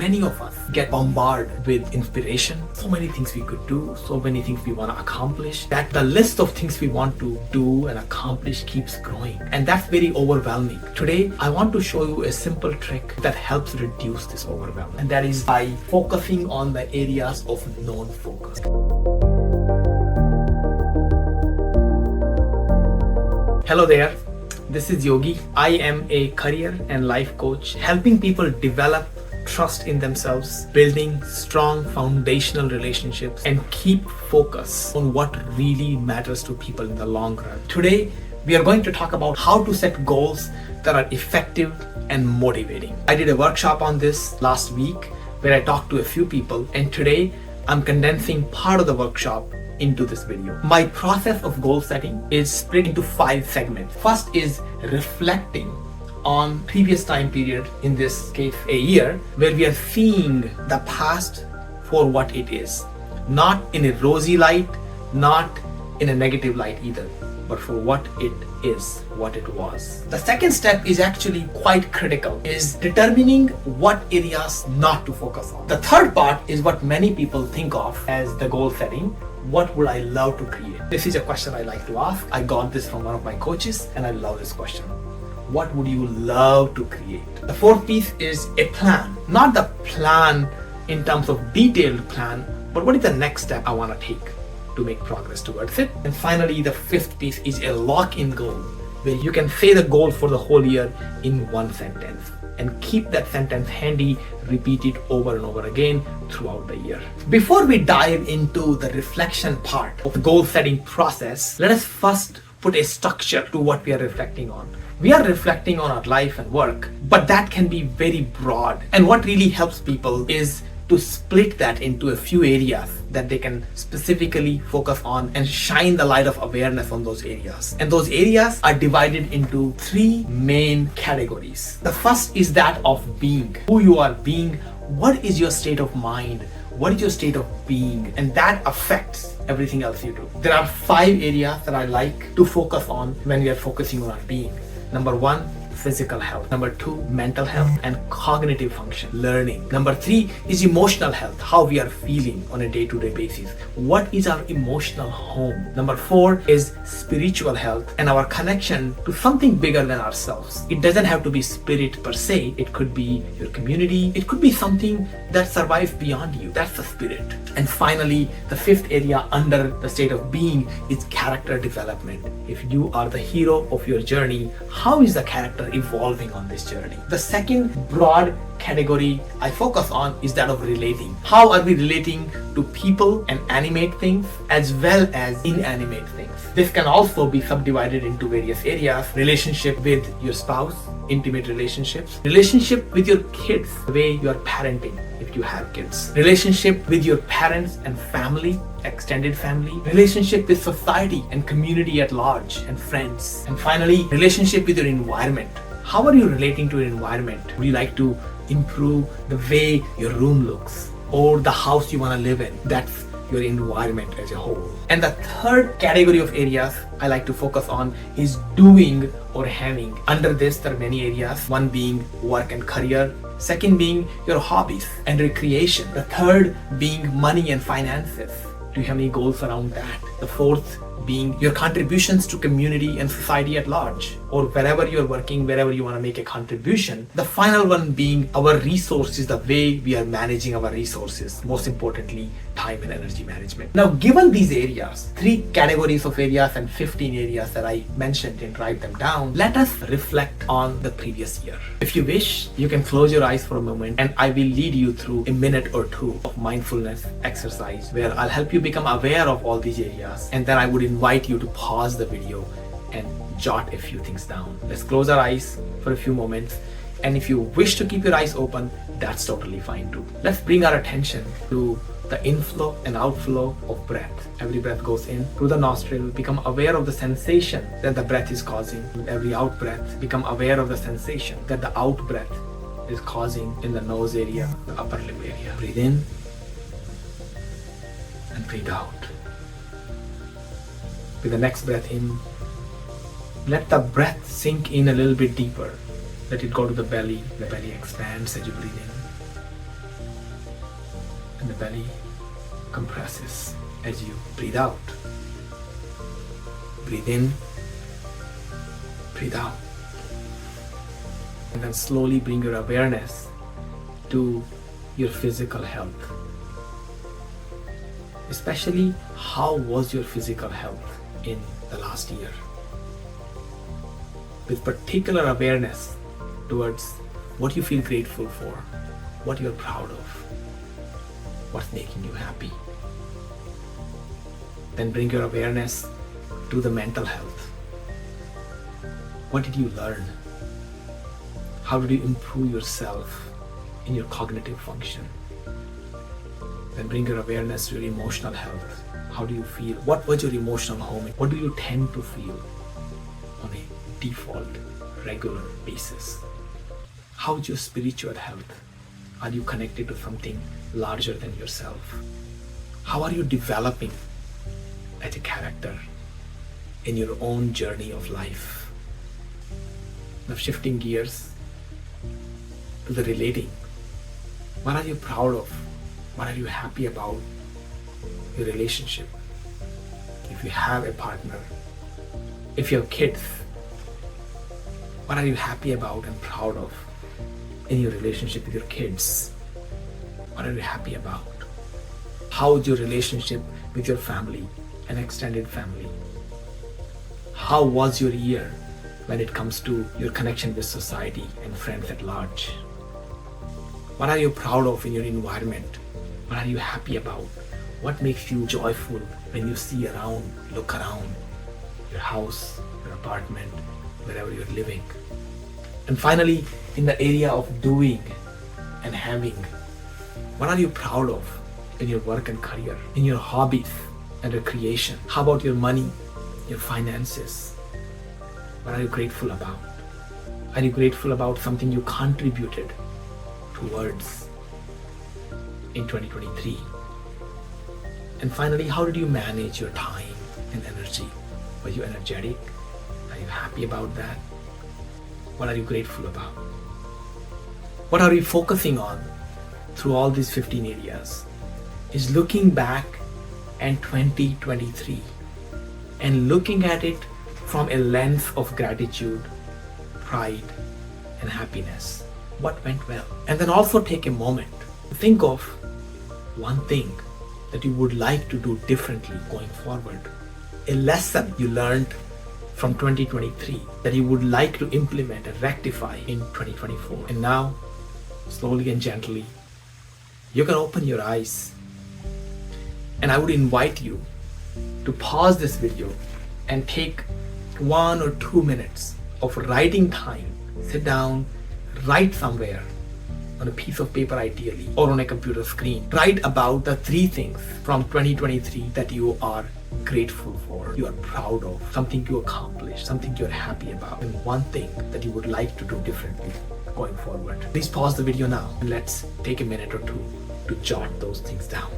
many of us get bombarded with inspiration, so many things we could do, so many things we want to accomplish, that the list of things we want to do and accomplish keeps growing. And that's very overwhelming. Today, I want to show you a simple trick that helps reduce this overwhelm. And that is by focusing on the areas of non-focus. Hello there. This is Yogi. I am a career and life coach helping people develop trust in themselves, building strong foundational relationships, and keep focus on what really matters to people in the long run. Today, we are going to talk about how to set goals that are effective and motivating. I did a workshop on this last week where I talked to a few people, and today I'm condensing part of the workshop into this video. My process of goal setting is split into 5 segments. First is reflecting on previous time period, in this case a year, where we are seeing the past for what it is. Not in a rosy light, not in a negative light either, but for what it is, what it was. The second step is actually quite critical, is determining what areas not to focus on. The third part is what many people think of as the goal setting. What would I love to create? This is a question I like to ask. I got this from one of my coaches and I love this question. What would you love to create? The fourth piece is a plan. Not the plan in terms of detailed plan, but what is the next step I want to take to make progress towards it? And finally, the fifth piece is a lock-in goal, where you can say the goal for the whole year in one sentence and keep that sentence handy, repeat it over and over again throughout the year. Before we dive into the reflection part of the goal setting process, let us first put a structure to what we are reflecting on. We are reflecting on our life and work, but that can be very broad. And what really helps people is to split that into a few areas that they can specifically focus on and shine the light of awareness on those areas. And those areas are divided into 3 main categories. The first is that of being, who you are being, what is your state of mind, what is your state of being, and that affects everything else you do. There are 5 areas that I like to focus on when we are focusing on our being. Number 1, physical health. Number 2, mental health and cognitive function, learning. Number 3 is emotional health, how we are feeling on a day-to-day basis. What is our emotional home? Number 4 is spiritual health and our connection to something bigger than ourselves. It doesn't have to be spirit per se. It could be your community. It could be something that survives beyond you. That's the spirit. And finally, the 5th area under the state of being is character development. If you are the hero of your journey, how is the character evolving on this journey? The second broad category I focus on is that of relating. How are we relating to people and animate things as well as inanimate things? This can also be subdivided into various areas. Relationship with your spouse, intimate relationships, relationship with your kids, the way you are parenting if you have kids, relationship with your parents and family, extended family, relationship with society and community at large and friends, and finally relationship with your environment. How are you relating to your environment? Would you like to improve the way your room looks or the house you want to live in? That's your environment as a whole. And the third category of areas I like to focus on is doing or having. Under this, there are many areas. One being work and career. Second being your hobbies and recreation. The third being money and finances. Do you have any goals around that? The fourth being your contributions to community and society at large, or wherever you're working, wherever you want to make a contribution. The final one being our resources, the way we are managing our resources, most importantly, time and energy management. Now, given these areas, 3 categories of areas and 15 areas that I mentioned and write them down, let us reflect on the previous year. If you wish, you can close your eyes for a moment and I will lead you through a minute or 2 of mindfulness exercise where I'll help you become aware of all these areas, and then I would invite you to pause the video and jot a few things down. Let's close our eyes for a few moments, and if you wish to keep your eyes open, that's totally fine too. Let's bring our attention to the inflow and outflow of breath. Every breath goes in through the nostril. Become aware of the sensation that the breath is causing. With every out breath, become aware of the sensation that the out breath is causing in the nose area, the upper lip area. Breathe in and breathe out. With the next breath in, let the breath sink in a little bit deeper. Let it go to the belly. The belly expands as you breathe in. and the belly compresses as you breathe out. Breathe in, breathe out. And then slowly bring your awareness to your physical health. Especially, how was your physical health in the last year? With particular awareness towards what you feel grateful for, what you're proud of, what's making you happy. Then bring your awareness to the mental health. What did you learn? How did you improve yourself in your cognitive function? Then bring your awareness to your emotional health. How do you feel? What was your emotional home? What do you tend to feel on a default, regular basis? How's your spiritual health? Are you connected to something larger than yourself? How are you developing as a character in your own journey of life? Now shifting gears to the relating. What are you proud of? What are you happy about your relationship? If you have a partner, if you have kids, what are you happy about and proud of in your relationship with your kids? What are you happy about? How is your relationship with your family and extended family? How was your year when it comes to your connection with society and friends at large? What are you proud of in your environment? What are you happy about? What makes you joyful when you see around, look around your house, your apartment, wherever you're living? And finally, in the area of doing and having, what are you proud of in your work and career, in your hobbies and recreation? How about your money, your finances? What are you grateful about? Are you grateful about something you contributed towards in 2023? And finally, how did you manage your time and energy? Were you energetic? Are you happy about that? What are you grateful about? What are you focusing on through all these 15 areas? Is looking back at 2023 and looking at it from a lens of gratitude, pride, and happiness. What went well? And then also take a moment to think of one thing that you would like to do differently going forward. A lesson you learned from 2023 that you would like to implement and rectify in 2024. And now, slowly and gently, you can open your eyes. And I would invite you to pause this video and take 1 or 2 minutes of writing time. Sit down, write somewhere on a piece of paper ideally, or on a computer screen. Write about the 3 things from 2023 that you are grateful for, you are proud of, something you accomplished, something you're happy about, and one thing that you would like to do differently going forward. Please pause the video now and let's take a minute or 2 to jot those things down.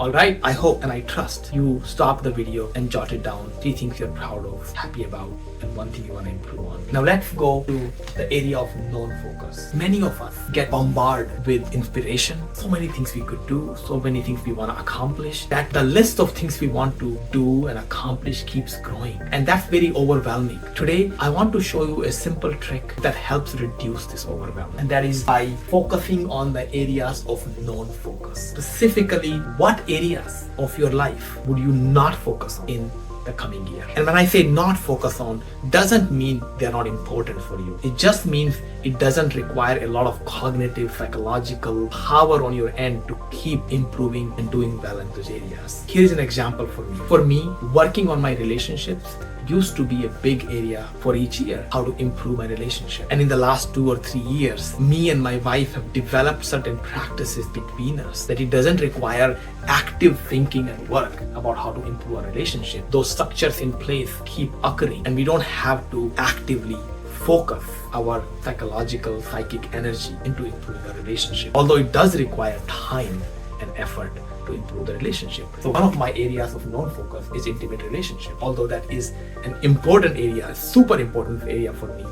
Alright, I hope and I trust you stopped the video and jotted down 3 things you're proud of, happy about, and 1 thing you want to improve on. Now let's go to the area of non-focus. Many of us get bombarded with inspiration, so many things we could do, so many things we want to accomplish, that the list of things we want to do and accomplish keeps growing. And that's very overwhelming. Today, I want to show you a simple trick that helps reduce this overwhelm. And that is by focusing on the areas of non-focus. Specifically, what areas of your life would you not focus on in the coming year? And when I say not focus on, doesn't mean they're not important for you. It just means it doesn't require a lot of cognitive, psychological power on your end to keep improving and doing well in those areas. Here's an example for me. For me, working on my relationships used to be a big area for each year, how to improve my relationship. And in the last 2 or 3 years, me and my wife have developed certain practices between us that it doesn't require active thinking and work about how to improve our relationship. Those structures in place keep occurring and we don't have to actively focus our psychological, psychic energy into improving our relationship. Although it does require time and effort to improve the relationship. So one of my areas of non-focus is intimate relationship. Although that is an important area, a super important area for me,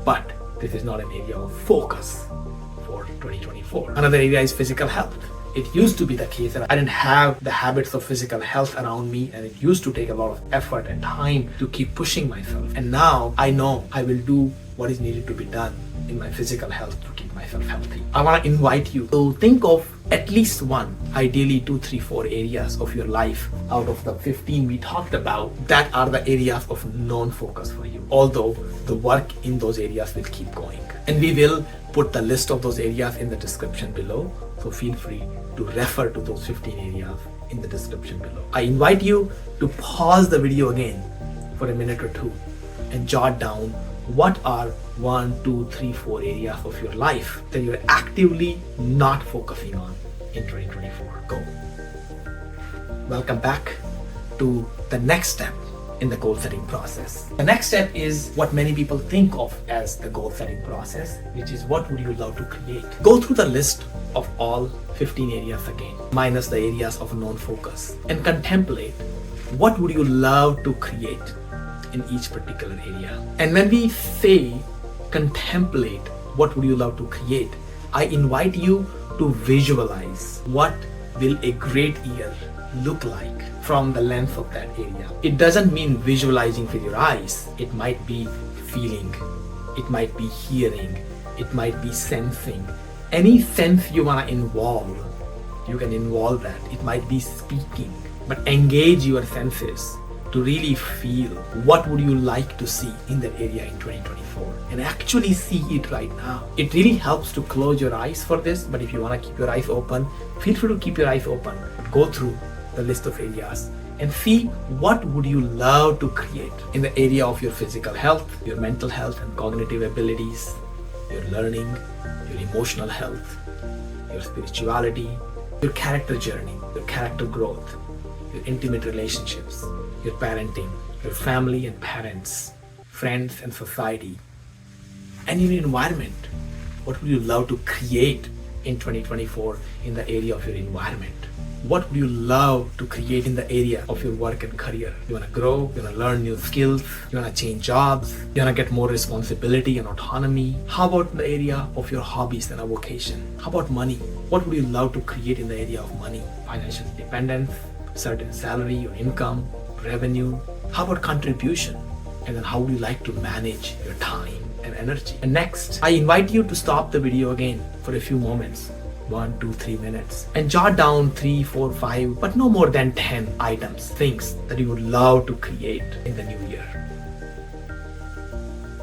but this is not an area of focus for 2024. Another area is physical health. It used to be the case that I didn't have the habits of physical health around me, and it used to take a lot of effort and time to keep pushing myself. And now I know I will do what is needed to be done in my physical health to keep myself healthy. I want to invite you to think of at least one, ideally 2, 3, 4 areas of your life out of the 15 we talked about that are the areas of non-focus for you. Although the work in those areas will keep going. And we will put the list of those areas in the description below. So feel free to refer to those 15 areas in the description below. I invite you to pause the video again for a minute or two and jot down what are 1, 2, 3, 4 areas of your life that you're actively not focusing on in 2024. Go. Welcome back to the next step in the goal setting process. The next step is what many people think of as the goal setting process, which is what would you love to create. Go through the list of all 15 areas again, minus the areas of non-focus, and contemplate what would you love to create in each particular area. And when we say contemplate what would you love to create, I invite you to visualize what will a great year look like from the length of that area. It doesn't mean visualizing with your eyes. It might be feeling, it might be hearing, it might be sensing. Any sense you want to involve, you can involve that. It might be speaking, but engage your senses to really feel what would you like to see in that area in 2024 and actually see it right now. It really helps to close your eyes for this, but if you want to keep your eyes open, feel free to keep your eyes open. Go through the list of areas and see what would you love to create in the area of your physical health, your mental health and cognitive abilities, your learning, your emotional health, your spirituality, your character journey, your character growth, your intimate relationships, your parenting, your family and parents, friends and society, and your environment. What would you love to create in 2024 in the area of your environment? What would you love to create in the area of your work and career? You want to grow, you want to learn new skills, you want to change jobs, you want to get more responsibility and autonomy. How about the area of your hobbies and avocation? How about money? What would you love to create in the area of money? Financial independence, certain salary or income, revenue. How about contribution? And then how would you like to manage your time and energy? And next, I invite you to stop the video again for a few moments. 1, 2, 3 minutes and jot down 3, 4, 5, but no more than 10 items, things that you would love to create in the new year.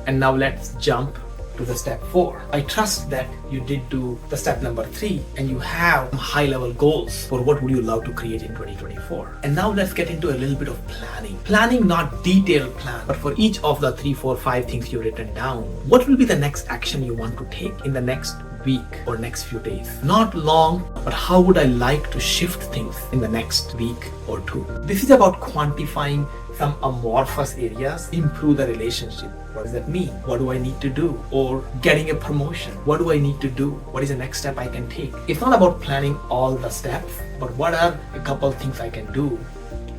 And now let's jump to the step 4. I trust that you did do the step number 3 and you have high level goals for what would you love to create in 2024. And now let's get into a little bit of planning. Planning, not detailed plan, but for each of the 3, 4, 5 things you've written down, what will be the next action you want to take in the next week or next few days? Not long, but how would I like to shift things in the next week or 2? This is about quantifying some amorphous areas, improve the relationship. What does that mean? What do I need to do? Or getting a promotion. What do I need to do? What is the next step I can take? It's not about planning all the steps, but what are a couple of things I can do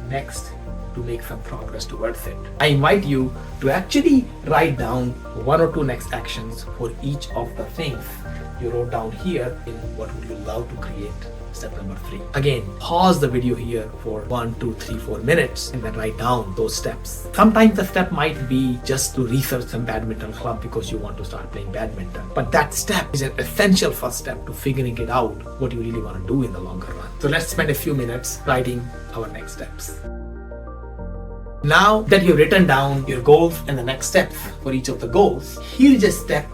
next to make some progress towards it. I invite you to actually write down 1 or 2 next actions for each of the things you wrote down here in what would you love to create, step number 3. Again, pause the video here for 1, 2, 3, 4 minutes and then write down those steps. Sometimes the step might be just to research some badminton club because you want to start playing badminton. But that step is an essential first step to figuring it out what you really want to do in the longer run. So let's spend a few minutes writing our next steps. Now that you've written down your goals and the next steps for each of the goals, here's a step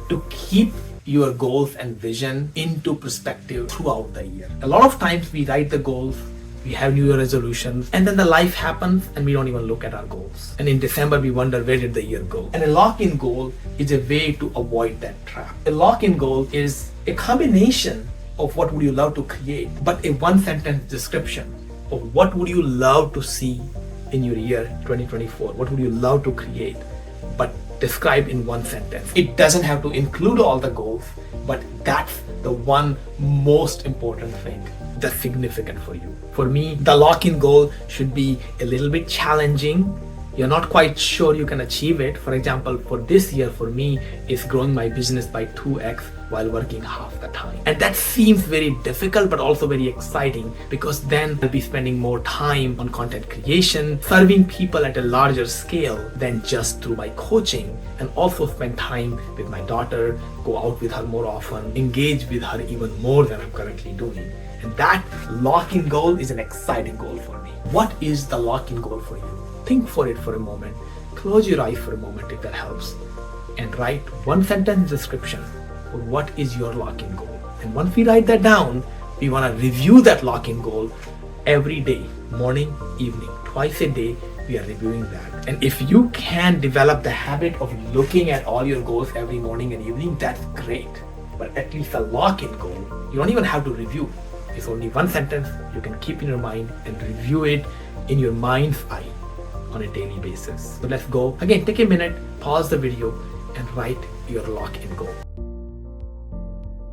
to keep your goals and vision into perspective throughout the year. A lot of times we write the goals, we have New Year resolutions, and then the life happens and we don't even look at our goals. And in December, we wonder, where did the year go? And a lock-in goal is a way to avoid that trap. A lock-in goal is a combination of what would you love to create, but a one-sentence description of what would you love to see in your year 2024. What would you love to create, but described in one sentence. It doesn't have to include all the goals, but that's the one most important thing that's significant for you. For me, the lock-in goal should be a little bit challenging. You're not quite sure you can achieve it. For example, for this year, for me, is growing my business by 2x while working half the time. And that seems very difficult but also very exciting, because then I'll be spending more time on content creation, serving people at a larger scale than just through my coaching, and also spend time with my daughter, go out with her more often, engage with her even more than I'm currently doing. And that lock-in goal is an exciting goal for me. What is the lock-in goal for you? Think for it for a moment. Close your eyes for a moment if that helps. And write one sentence description for what is your lock-in goal. And once we write that down, we want to review that lock-in goal every day, morning, evening, twice a day. We are reviewing that. And if you can develop the habit of looking at all your goals every morning and evening, that's great. But at least a lock-in goal, you don't even have to review. It's only one sentence you can keep in your mind and review it in your mind's eye on a daily basis. So let's go. Again, take a minute, pause the video, and write your lock-in goal.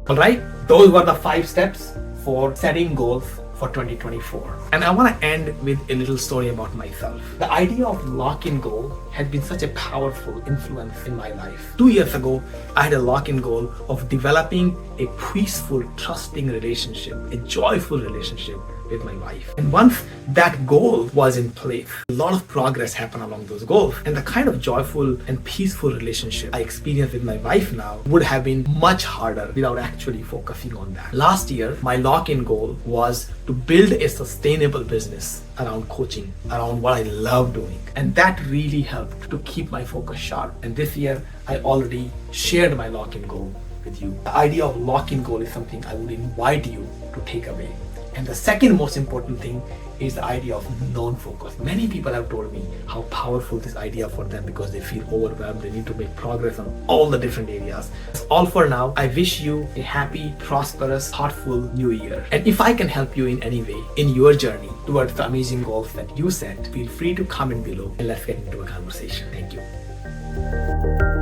All right, those were the 5 steps for setting goals for 2024. And I want to end with a little story about myself. The idea of lock-in goal has been such a powerful influence in my life. 2 years ago, I had a lock-in goal of developing a peaceful, trusting relationship, a joyful relationship with my wife. And once that goal was in place, a lot of progress happened along those goals. And the kind of joyful and peaceful relationship I experience with my wife now would have been much harder without actually focusing on that. Last year, my lock-in goal was to build a sustainable business around coaching, around what I love doing. And that really helped to keep my focus sharp. And this year, I already shared my lock-in goal with you. The idea of lock-in goal is something I would invite you to take away. And the second most important thing is the idea of non-focus. Many people have told me how powerful this idea for them, because they feel overwhelmed, they need to make progress on all the different areas. That's all for now. I wish you a happy, prosperous, thoughtful new year. And if I can help you in any way in your journey towards the amazing goals that you set, feel free to comment below and let's get into a conversation. Thank you.